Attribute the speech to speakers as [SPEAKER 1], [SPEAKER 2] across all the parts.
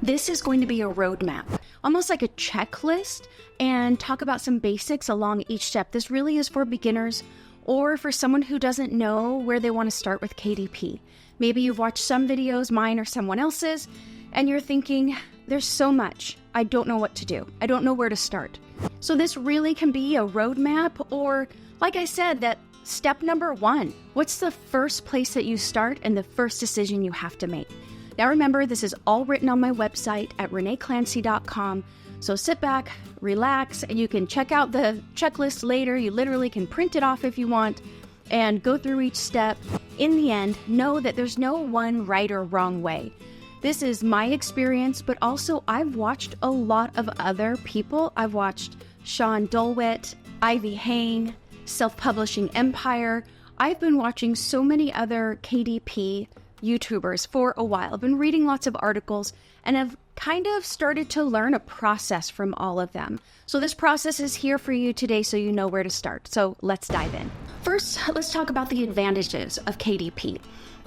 [SPEAKER 1] This is going to be a roadmap, almost like a checklist, and talk about some basics along each step. This really is for beginners or for someone who doesn't know where they want to start with KDP. Maybe you've watched some videos, mine or someone else's, and you're thinking, there's so much. I don't know what to do. I don't know where to start. So this really can be a roadmap, or like I said, that step number one. What's the first place that you start and the first decision you have to make? Now remember, this is all written on my website at reneeclancy.com. So sit back, relax, and you can check out the checklist later. You literally can print it off if you want and go through each step. In the end, know that there's no one right or wrong way. This is my experience, but also I've watched a lot of other people. I've watched Sean Dulwit, Ivy Hang, Self-Publishing Empire. I've been watching so many other KDP YouTubers for a while. I've been reading lots of articles and have kind of started to learn a process from all of them. So this process is here for you today so you know where to start. So let's dive in. First, let's talk about the advantages of KDP.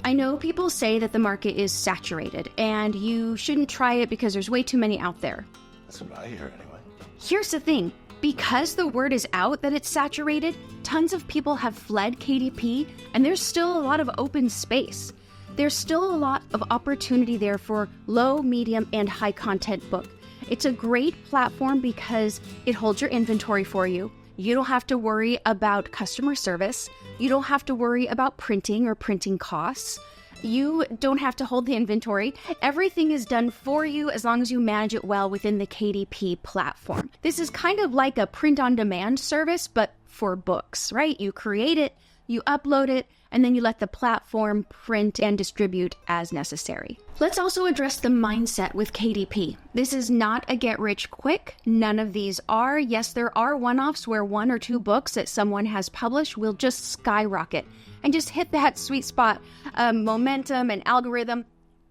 [SPEAKER 1] I know people say that the market is saturated and you shouldn't try it because there's way too many out there.
[SPEAKER 2] That's what I hear anyway.
[SPEAKER 1] Here's the thing. Because the word is out that it's saturated, tons of people have fled KDP and there's still a lot of open space. There's still a lot of opportunity there for low, medium, and high content book. It's a great platform because it holds your inventory for you. You don't have to worry about customer service. You don't have to worry about printing or printing costs. You don't have to hold the inventory. Everything is done for you as long as you manage it well within the KDP platform. This is kind of like a print-on-demand service, but for books, right? You create it, you upload it, and then you let the platform print and distribute as necessary. Let's also address the mindset with KDP. This is not a get-rich-quick. None of these are. Yes, there are one-offs where one or two books that someone has published will just skyrocket and just hit that sweet spot, momentum and algorithm.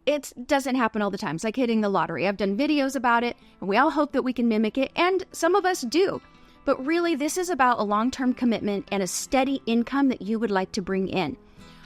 [SPEAKER 1] It doesn't happen all the time. It's like hitting the lottery. I've done videos about it, and we all hope that we can mimic it, and some of us do. But really, this is about a long-term commitment and a steady income that you would like to bring in.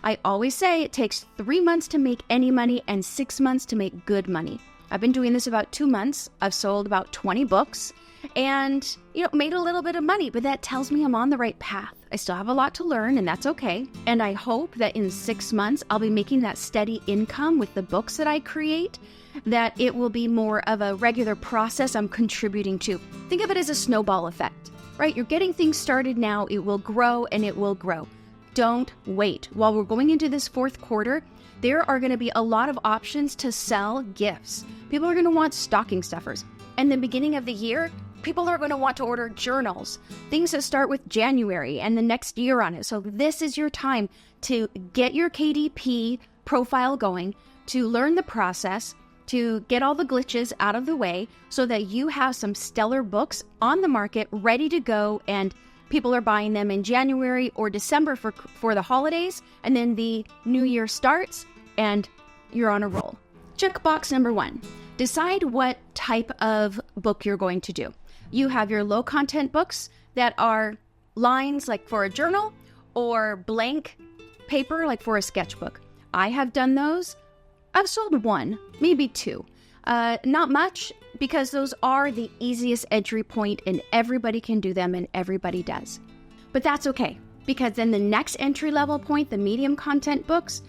[SPEAKER 1] I always say it takes 3 months to make any money and 6 months to make good money. I've been doing this about 2 months. I've sold about 20 books and, made a little bit of money, but that tells me I'm on the right path. I still have a lot to learn, and that's okay. And I hope that in 6 months, I'll be making that steady income with the books that I create, that it will be more of a regular process I'm contributing to. Think of it as a snowball effect, right? You're getting things started now. It will grow and it will grow. Don't wait. While we're going into this fourth quarter, there are going to be a lot of options to sell gifts. People are going to want stocking stuffers. And the beginning of the year, people are going to want to order journals, things that start with January and the next year on it. So this is your time to get your KDP profile going, to learn the process, to get all the glitches out of the way so that you have some stellar books on the market ready to go, and people are buying them in January or December for the holidays, and then the new year starts and you're on a roll. Checkbox number 1, decide what type of book you're going to do. You have your low content books that are lines like for a journal or blank paper like for a sketchbook. I have done those. I've sold 1, maybe 2. Not much, because those are the easiest entry point and everybody can do them and everybody does. But that's okay, because then the next entry level point, the medium content books,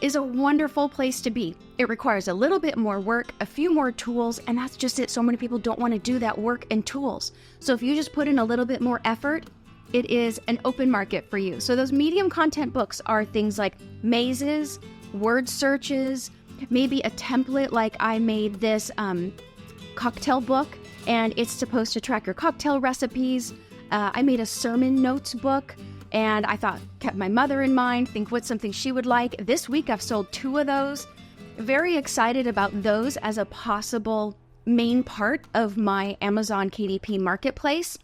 [SPEAKER 1] is a wonderful place to be. It requires a little bit more work, a few more tools, and that's just it. So many people don't want to do that work and tools. So if you just put in a little bit more effort, it is an open market for you. So those medium content books are things like mazes, word searches, maybe a template like I made this cocktail book, and it's supposed to track your cocktail recipes. I made a sermon notes book, and I thought, kept my mother in mind, think what's something she would like. This week I've sold 2 of those. Very excited about those as a possible main part of my Amazon KDP marketplace.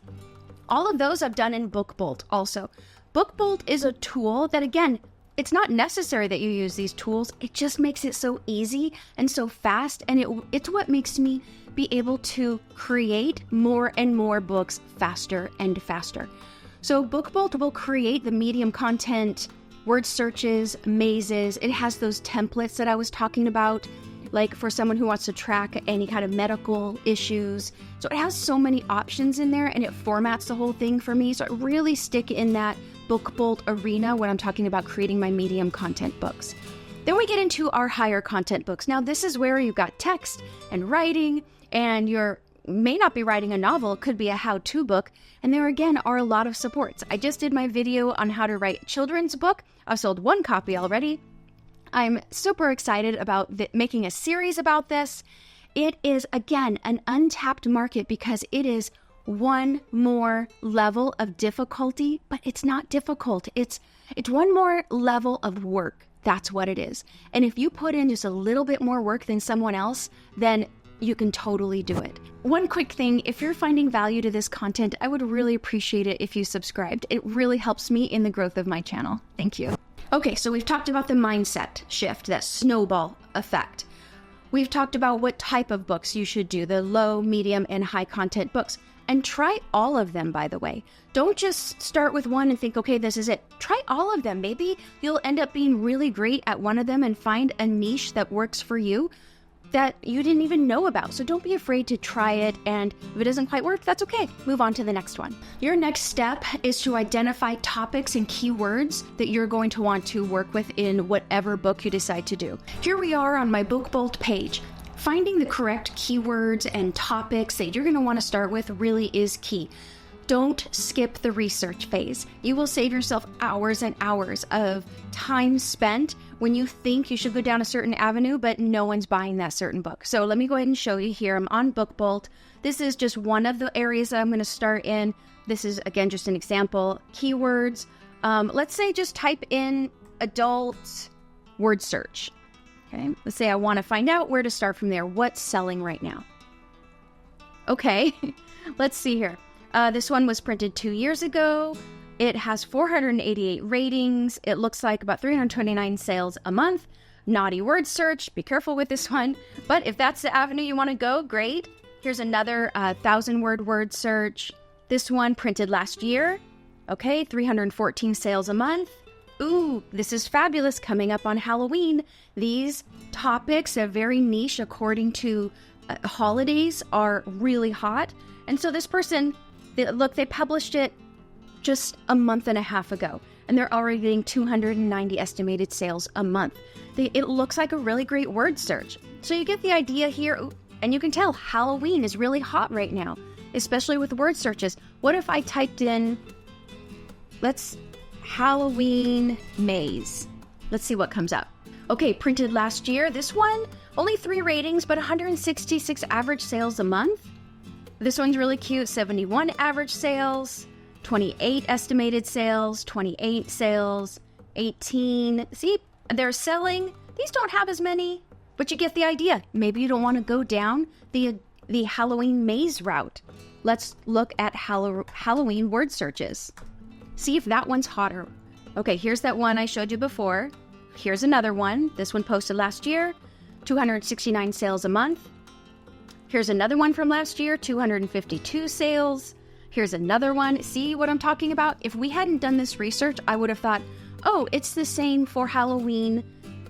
[SPEAKER 1] All of those I've done in BookBolt also. BookBolt is a tool that, again, it's not necessary that you use these tools. It just makes it so easy and so fast, and it's what makes me be able to create more and more books faster and faster. So BookBolt will create the medium content, word searches, mazes. It has those templates that I was talking about. like for someone who wants to track any kind of medical issues. So it has so many options in there, and it formats the whole thing for me. So I really stick in that book bolt arena when I'm talking about creating my medium content books. Then we get into our higher content books. Now this is where you've got text and writing, and you're may not be writing a novel, it could be a how-to book, and there again are a lot of supports. I just did my video on how to write a children's book. I've sold 1 copy already. I'm super excited about making a series about this. It is, again, an untapped market because it is one more level of difficulty, but it's not difficult. It's one more level of work. That's what it is. And if you put in just a little bit more work than someone else, then you can totally do it. One quick thing, if you're finding value to this content, I would really appreciate it if you subscribed. It really helps me in the growth of my channel. Thank you. Okay, so we've talked about the mindset shift, that snowball effect. We've talked about what type of books you should do, the low, medium, and high content books. And try all of them, by the way. Don't just start with one and think, okay, this is it. Try all of them. Maybe you'll end up being really great at one of them and find a niche that works for you that you didn't even know about. So don't be afraid to try it, and if it doesn't quite work, that's okay. Move on to the next one. Your next step is to identify topics and keywords that you're going to want to work with in whatever book you decide to do. Here we are on my Book Bolt page. Finding the correct keywords and topics that you're going to want to start with really is key. Don't skip the research phase. You will save yourself hours and hours of time spent when you think you should go down a certain avenue, but no one's buying that certain book. So let me go ahead and show you here. I'm on Book Bolt. This is just one of the areas that I'm going to start in. This is, again, just an example. Keywords. Let's say just type in adult word search. Okay, let's say I want to find out where to start from there. What's selling right now? Okay, let's see here. This one was printed 2 years ago. It has 488 ratings. It looks like about 329 sales a month. Naughty word search. Be careful with this one. But if that's the avenue you want to go, great. Here's another 1,000-word word search. This one printed last year. Okay, 314 sales a month. Ooh, this is fabulous, coming up on Halloween. These topics are very niche according to holidays, are really hot. And so this person, they published it just a month and a half ago, and they're already getting 290 estimated sales a month. It looks like a really great word search. So you get the idea here, and you can tell Halloween is really hot right now, especially with word searches. What if I typed in, Halloween maze. Let's see what comes up. Okay, printed last year. This one, only 3 ratings, but 166 average sales a month. This one's really cute. 71 average sales, 28 estimated sales, 28 sales, 18. See, they're selling. These don't have as many, but you get the idea. Maybe you don't want to go down the Halloween maze route. Let's look at Halloween word searches. See if that one's hotter. Okay, here's that one I showed you before. Here's another one. This one posted last year, 269 sales a month. Here's another one from last year, 252 sales. Here's another one. See what I'm talking about? If we hadn't done this research, I would have thought, oh, it's the same for Halloween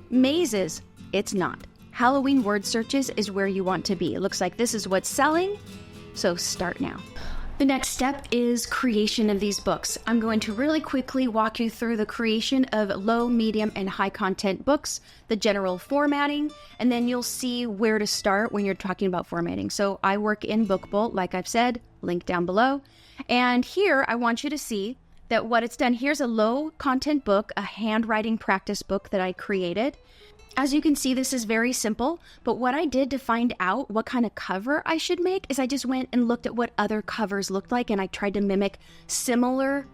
[SPEAKER 1] mazes. It's not. Halloween word searches is where you want to be. It looks like this is what's selling, so start now. The next step is creation of these books. I'm going to really quickly walk you through the creation of low, medium, and high content books, the general formatting, and then you'll see where to start when you're talking about formatting. So I work in Book Bolt, like I've said, link down below. And here I want you to see that what it's done. Here's a low content book, a handwriting practice book that I created. As you can see, this is very simple, but what I did to find out what kind of cover I should make is I just went and looked at what other covers looked like, and I tried to mimic similar,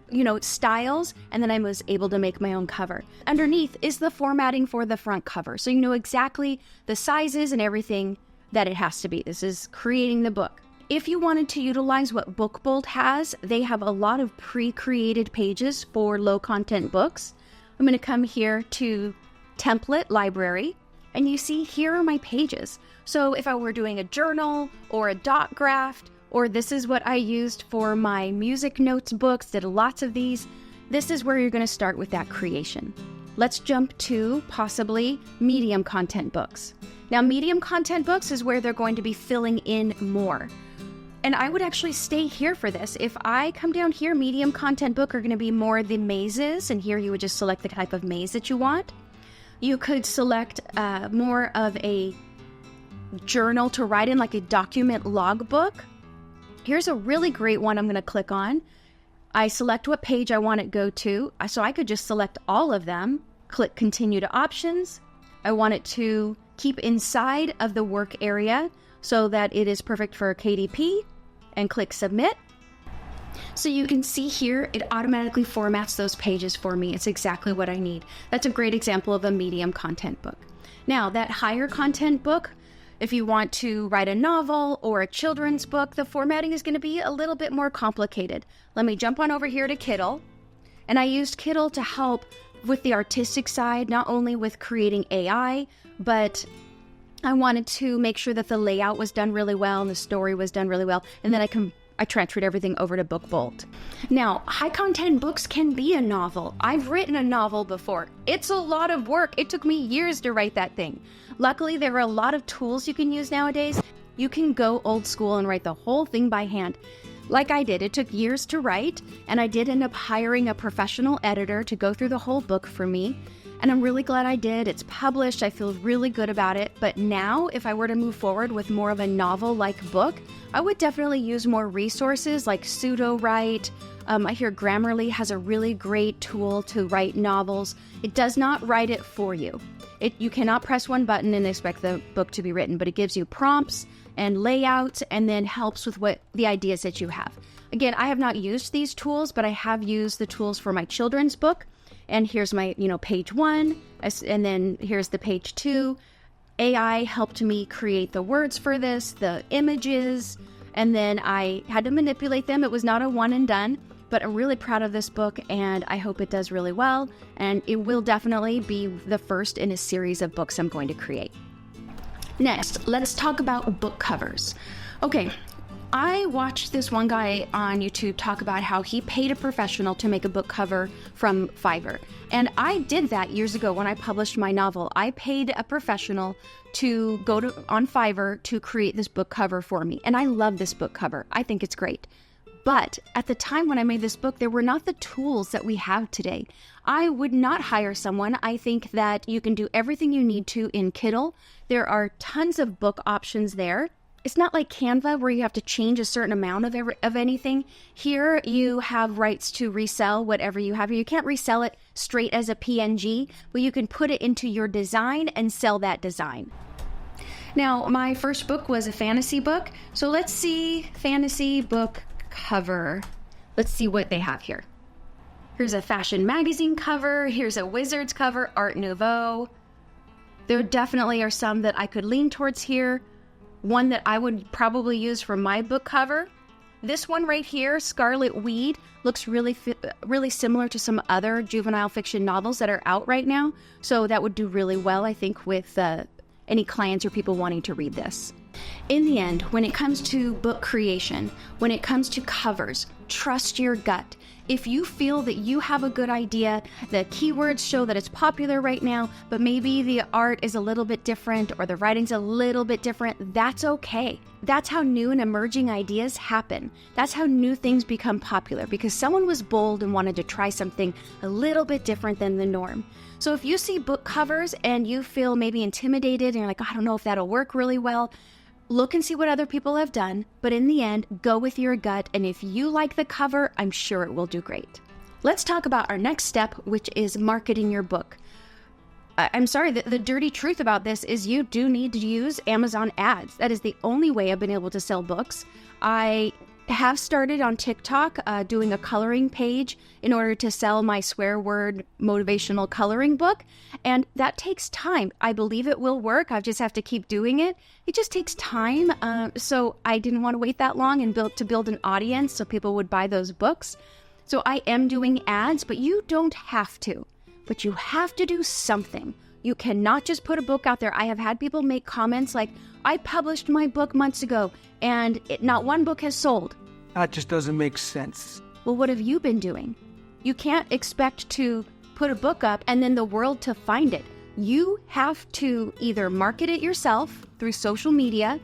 [SPEAKER 1] styles, and then I was able to make my own cover. Underneath is the formatting for the front cover, so you know exactly the sizes and everything that it has to be. This is creating the book. If you wanted to utilize what Book Bolt has, they have a lot of pre-created pages for low content books. I'm going to come here to template library, and you see here are my pages. So if I were doing a journal or a dot graph, or this is what I used for my music notes books, did lots of these, this is where you're going to start with that creation. Let's jump to possibly medium content books. Now, medium content books is where they're going to be filling in more. And I would actually stay here for this. If I come down here, medium content book are going to be more the mazes. And here you would just select the type of maze that you want. You could select more of a journal to write in, like a document logbook. Here's a really great one I'm going to click on. I select what page I want it to go to. So I could just select all of them, click continue to options. I want it to keep inside of the work area so that it is perfect for KDP, and click submit. So you can see here, it automatically formats those pages for me. It's exactly what I need. That's a great example of a medium content book. Now, that higher content book, if you want to write a novel or a children's book, the formatting is going to be a little bit more complicated. Let me jump on over here to Kittl. And I used Kittl to help with the artistic side, not only with creating AI, but I wanted to make sure that the layout was done really well and the story was done really well. And then I transferred everything over to BookBolt. Now, high content books can be a novel. I've written a novel before. It's a lot of work. It took me years to write that thing. Luckily, there are a lot of tools you can use nowadays. You can go old school and write the whole thing by hand. Like I did. It took years to write, and I did end up hiring a professional editor to go through the whole book for me. And I'm really glad I did. It's published. I feel really good about it. But now, if I were to move forward with more of a novel-like book, I would definitely use more resources like Pseudo-Write. I hear Grammarly has a really great tool to write novels. It does not write it for you. You cannot press one button and expect the book to be written, but it gives you prompts and layouts and then helps with what the ideas that you have. Again, I have not used these tools, but I have used the tools for my children's book. And here's my, page 1, and then here's the page 2. AI helped me create the words for this, the images, and then I had to manipulate them. It was not a one and done, but I'm really proud of this book, and I hope it does really well. And it will definitely be the first in a series of books I'm going to create. Next, let's talk about book covers. Okay. I watched this one guy on YouTube talk about how he paid a professional to make a book cover from Fiverr. And I did that years ago when I published my novel. I paid a professional to go on Fiverr to create this book cover for me. And I love this book cover. I think it's great. But at the time when I made this book, there were not the tools that we have today. I would not hire someone. I think that you can do everything you need to in Kittl. There are tons of book options there. It's not like Canva where you have to change a certain amount of anything. Here you have rights to resell whatever you have. You can't resell it straight as a PNG, but you can put it into your design and sell that design. Now, my first book was a fantasy book. So let's see fantasy book cover. Let's see what they have here. Here's a fashion magazine cover. Here's a Wizards cover, Art Nouveau. There definitely are some that I could lean towards here. One that I would probably use for my book cover. This one right here, Scarlet Weed, looks really similar to some other juvenile fiction novels that are out right now. So that would do really well, I think, with any clients or people wanting to read this. In the end, when it comes to book creation, when it comes to covers, trust your gut. If you feel that you have a good idea, the keywords show that it's popular right now, but maybe the art is a little bit different or the writing's a little bit different, that's okay. That's how new and emerging ideas happen. That's how new things become popular, because someone was bold and wanted to try something a little bit different than the norm. So if you see book covers and you feel maybe intimidated and you're like, I don't know if that'll work really well, look and see what other people have done, but in the end, go with your gut, and if you like the cover, I'm sure it will do great. Let's talk about our next step, which is marketing your book. I'm sorry, the dirty truth about this is you do need to use Amazon ads. That is the only way I've been able to sell books. I have started on TikTok doing a coloring page in order to sell my swear word motivational coloring book. And that takes time. I believe it will work. I just have to keep doing it. It just takes time. So I didn't want to wait that long and build an audience so people would buy those books. So I am doing ads, but you don't have to. But you have to do something. You cannot just put a book out there. I have had people make comments like, I published my book months ago and not one book has sold.
[SPEAKER 2] That just doesn't make sense.
[SPEAKER 1] Well, what have you been doing? You can't expect to put a book up and then the world to find it. You have to either market it yourself through social media,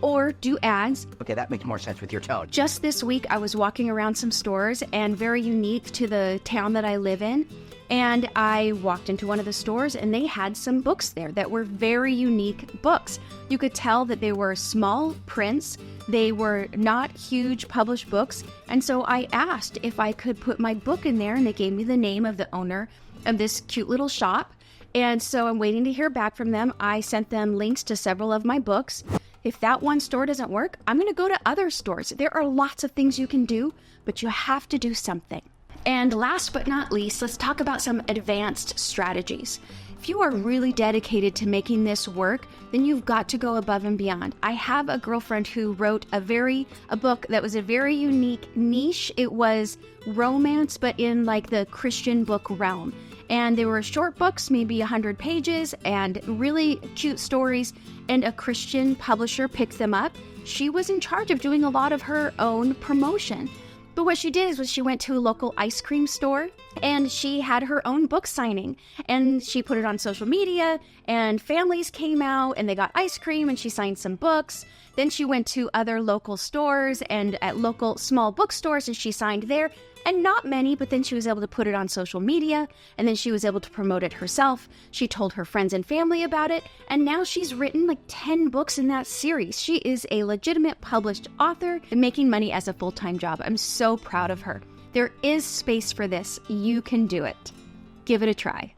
[SPEAKER 1] or do ads.
[SPEAKER 3] Okay, that makes more sense with your tone.
[SPEAKER 1] Just this week, I was walking around some stores, and very unique to the town that I live in, and I walked into one of the stores and they had some books there that were very unique books. You could tell that they were small prints. They were not huge published books. And so I asked if I could put my book in there, and they gave me the name of the owner of this cute little shop. And so I'm waiting to hear back from them. I sent them links to several of my books. If that one store doesn't work, I'm going to go to other stores. There are lots of things you can do, but you have to do something. And last but not least, let's talk about some advanced strategies. If you are really dedicated to making this work, then you've got to go above and beyond. I have a girlfriend who wrote a book that was a very unique niche. It was romance, but in like the Christian book realm. And they were short books, maybe 100 pages, and really cute stories, and a Christian publisher picked them up. She was in charge of doing a lot of her own promotion. But what she did was she went to a local ice cream store and she had her own book signing, and she put it on social media, and families came out and they got ice cream and she signed some books. Then she went to other local stores and at local small bookstores and she signed there. And not many, but then she was able to put it on social media, and then she was able to promote it herself. She told her friends and family about it, and now she's written like 10 books in that series. She is a legitimate published author and making money as a full-time job. I'm so proud of her. There is space for this. You can do it. Give it a try.